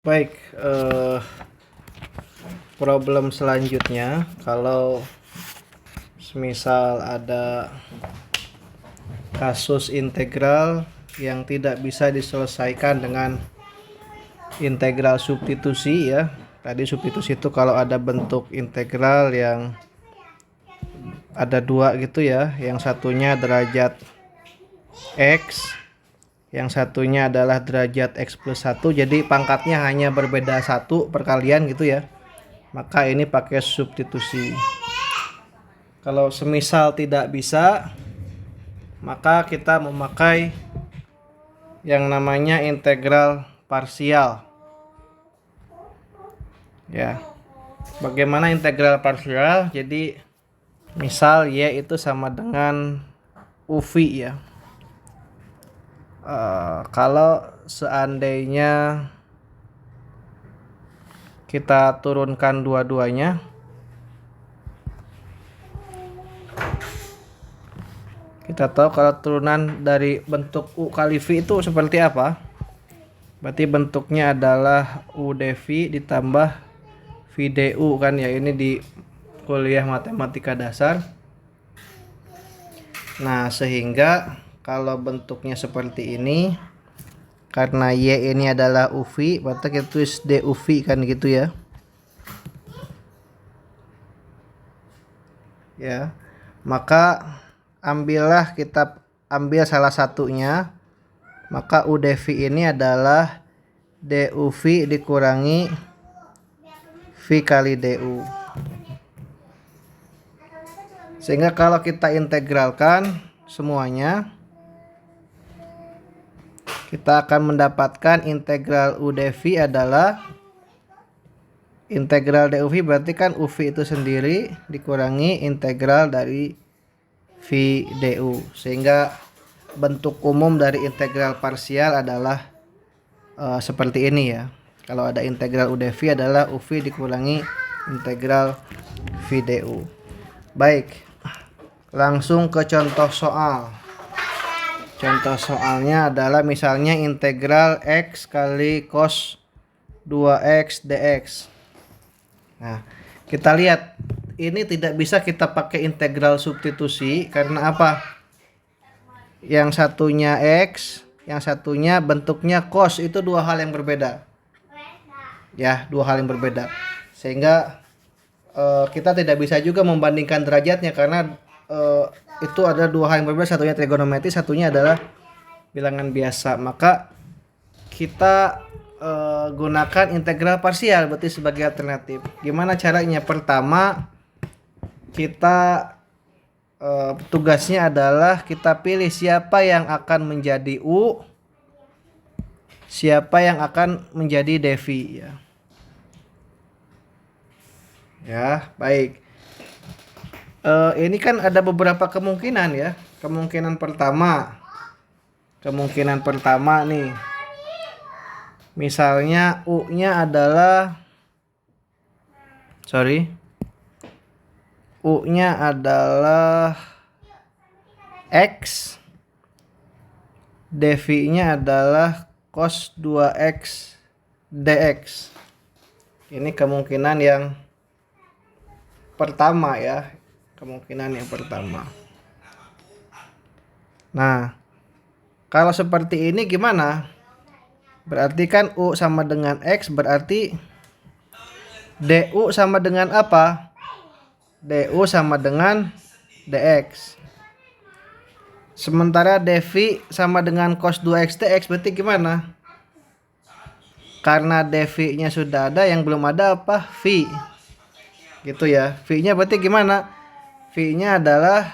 Baik, problem selanjutnya kalau semisal ada kasus integral yang tidak bisa diselesaikan dengan integral substitusi ya. Tadi substitusi itu kalau ada bentuk integral yang ada dua gitu ya, yang satunya derajat X, yang satunya adalah derajat X plus 1, jadi pangkatnya hanya berbeda 1 perkalian gitu ya, maka ini pakai substitusi. Kalau semisal tidak bisa, maka kita memakai yang namanya integral parsial ya. Bagaimana integral parsial? Jadi misal Y itu sama dengan UV ya. Kalau seandainya kita turunkan dua-duanya, kita tahu kalau turunan dari bentuk U kali V itu seperti apa. Berarti bentuknya adalah U dV ditambah V du kan ya, ini di kuliah matematika dasar. Nah, sehingga kalau bentuknya seperti ini, karena Y ini adalah UV, berarti kita tulis DUV kan gitu ya. Ya. Maka kita ambil salah satunya. Maka UdV ini adalah DUV dikurangi V kali DU. Sehingga kalau kita integralkan semuanya, kita akan mendapatkan integral UdV adalah integral DUV, berarti kan UV itu sendiri dikurangi integral dari V du. Sehingga bentuk umum dari integral parsial adalah seperti ini ya. Kalau ada integral UdV adalah UV dikurangi integral V du. Baik, langsung ke contoh soal. Contoh soalnya adalah misalnya integral X kali cos 2X dx. Nah, kita lihat ini tidak bisa kita pakai integral substitusi karena apa? Yang satunya X, yang satunya bentuknya cos, itu dua hal yang berbeda. Ya, dua hal yang berbeda. Sehingga kita tidak bisa juga membandingkan derajatnya karena itu ada dua hal yang berbeda, satunya trigonometris, satunya adalah bilangan biasa. Maka kita gunakan integral parsial berarti sebagai alternatif. Gimana caranya? Pertama, kita tugasnya adalah kita pilih siapa yang akan menjadi U, siapa yang akan menjadi dV ya. Ya, baik. Ini kan ada beberapa kemungkinan ya. Kemungkinan pertama nih. Misalnya U-nya adalah U-nya adalah X, dV-nya adalah cos 2X dx. Ini kemungkinan yang pertama ya. Kemungkinan yang pertama. Nah, kalau seperti ini gimana? Berarti kan U sama dengan X, berarti DU sama dengan apa? DU sama dengan DX. Sementara dV sama dengan cos 2X dx, berarti gimana? Karena dV-nya sudah ada, yang belum ada apa? V. Gitu ya. V-nya berarti gimana? V-nya adalah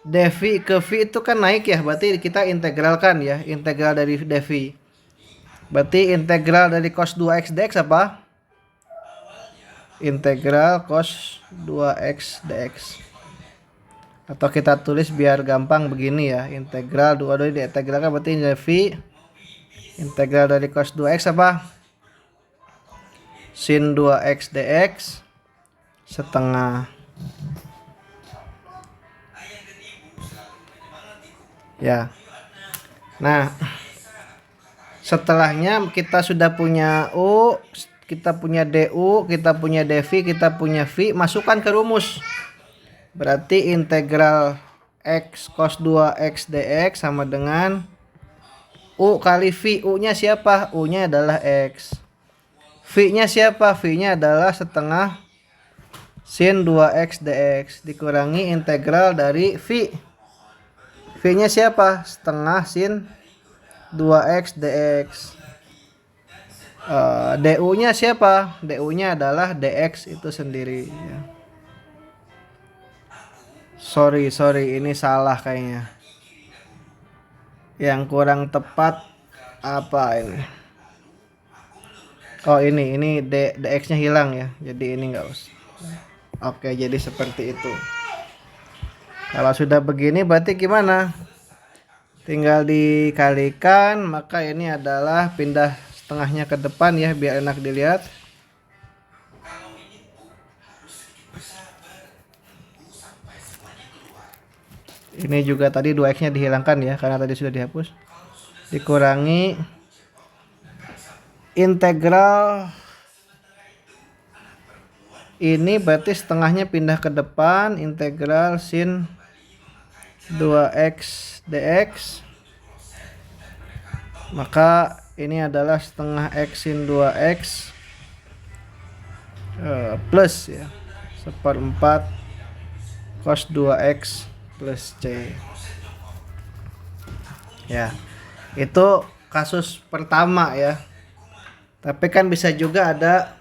dV ke V itu kan naik ya, berarti kita integralkan ya, integral dari dV. Berarti integral dari cos 2X dx apa? Integral cos 2X dx. Atau kita tulis biar gampang begini ya, integral 2 diintegralkan berarti dV integral dari cos 2X apa? Sin 2X dx setengah. Ya. Nah, Setelahnya kita sudah punya U, kita punya DU, kita punya DV, kita punya V, masukkan ke rumus. Berarti integral X cos 2X dx sama dengan U kali V. U-nya siapa? U-nya adalah X. V-nya siapa? V-nya adalah setengah sin 2X dx dikurangi integral dari V. V-nya siapa? Setengah sin 2X dx. DU-nya siapa? DU-nya adalah dx itu sendiri ya. Sorry, ini salah kayaknya. Yang kurang tepat apa ini? Oh ini dx-nya hilang ya. Jadi ini enggak usah. Oke, jadi seperti itu. Kalau sudah begini berarti gimana? Tinggal dikalikan, maka ini adalah pindah setengahnya ke depan ya biar enak dilihat. Ini juga tadi 2x-nya dihilangkan ya karena tadi sudah dihapus. Dikurangi integral ini berarti setengahnya pindah ke depan, integral sin 2x dx. Maka ini adalah setengah x sin 2x plus ya 1/4 cos 2x plus c. Ya, itu kasus pertama ya. Tapi kan bisa juga ada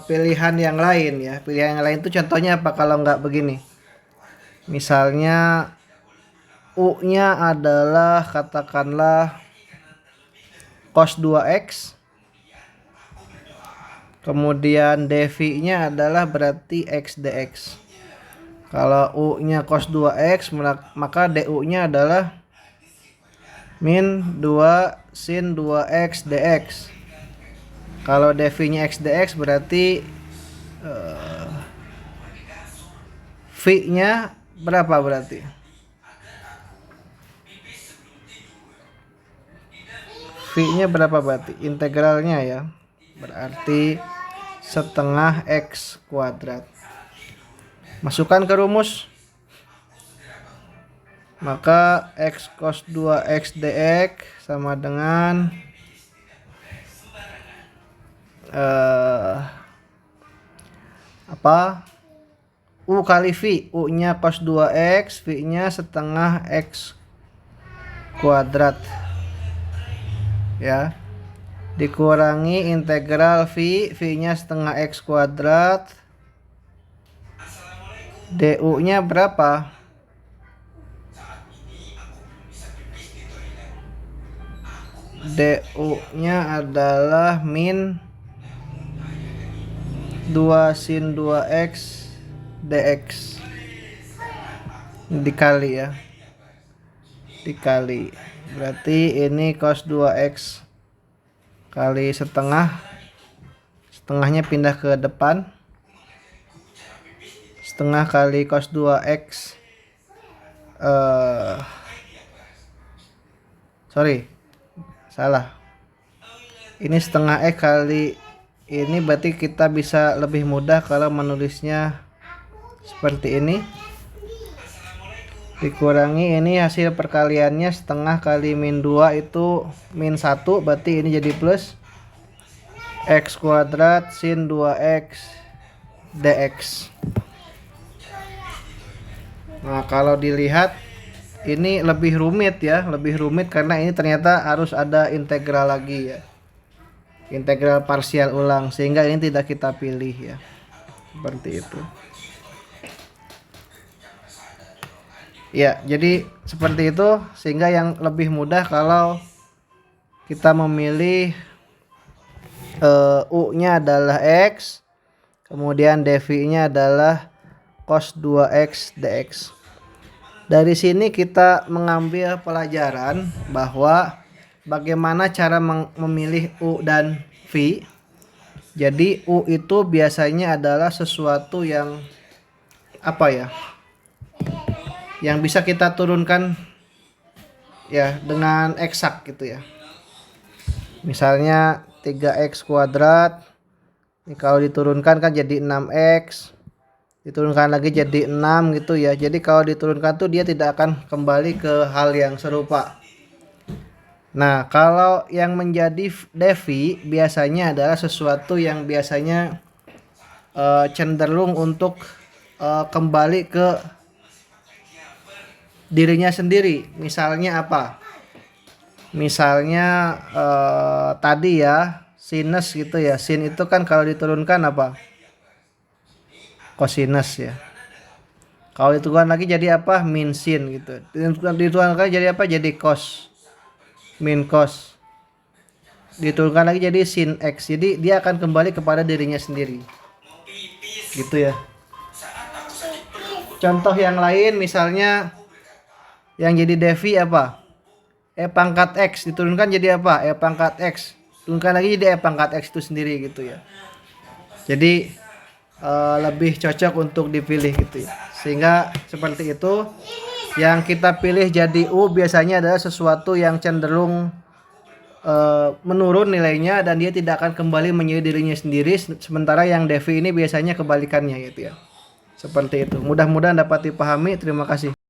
pilihan yang lain ya. Pilihan yang lain itu contohnya apa kalau nggak begini? Misalnya U-nya adalah katakanlah cos 2x. Kemudian dv-nya adalah berarti x dx. Kalau U-nya cos 2x, maka du-nya adalah min 2 sin 2x dx. Kalau dv-nya x dx berarti v-nya berapa berarti? V-nya berapa berarti? Integralnya ya. Berarti setengah x kuadrat. Masukkan ke rumus. Maka x cos 2x dx sama dengan U kali V. U-nya cos 2x, V-nya setengah x kuadrat. Ya. Dikurangi integral V, V-nya setengah x kuadrat. DU-nya berapa? DU-nya adalah min 2 sin 2x dx. Dikali ya. Dikali. Berarti ini cos 2x kali setengah. Setengahnya pindah ke depan. Setengah kali cos 2x. Salah. Ini setengah x kali ini, berarti kita bisa lebih mudah kalau menulisnya seperti ini. Dikurangi ini hasil perkaliannya setengah kali min 2 itu min 1, berarti ini jadi plus x kuadrat sin 2x dx. Nah, kalau dilihat ini lebih rumit ya, lebih rumit karena ini ternyata harus ada integral lagi ya. Integral parsial ulang, sehingga ini tidak kita pilih ya. Seperti itu. Ya, jadi seperti itu, sehingga yang lebih mudah kalau kita memilih U-nya adalah X, kemudian dv-nya adalah cos 2x dx. Dari sini kita mengambil pelajaran bahwa bagaimana cara memilih U dan V. Jadi U itu biasanya adalah sesuatu yang apa ya? Yang bisa kita turunkan ya dengan eksak gitu ya. Misalnya 3x kuadrat. Ini kalau diturunkan kan jadi 6x. Diturunkan lagi jadi 6 gitu ya. Jadi kalau diturunkan tuh dia tidak akan kembali ke hal yang serupa. Nah, kalau yang menjadi devi biasanya adalah sesuatu yang biasanya cenderung untuk kembali ke dirinya sendiri. Misalnya apa? Misalnya tadi ya sinus gitu ya. Sin itu kan kalau diturunkan apa? Kosinus ya. Kalau diturunkan lagi jadi apa? Min sin gitu. Diturunkan lagi jadi apa? Jadi cos. Min cos. Diturunkan lagi jadi sin x. Jadi dia akan kembali kepada dirinya sendiri. Gitu ya. Contoh yang lain misalnya yang jadi devi apa? E pangkat x diturunkan jadi apa? E pangkat x. Turunkan lagi jadi E pangkat x itu sendiri gitu ya. Jadi lebih cocok untuk dipilih gitu ya. Sehingga seperti itu. Yang kita pilih jadi U biasanya adalah sesuatu yang cenderung menurun nilainya dan dia tidak akan kembali menjadi dirinya sendiri. Sementara yang devi ini biasanya kebalikannya gitu ya. Seperti itu. Mudah-mudahan dapat dipahami. Terima kasih.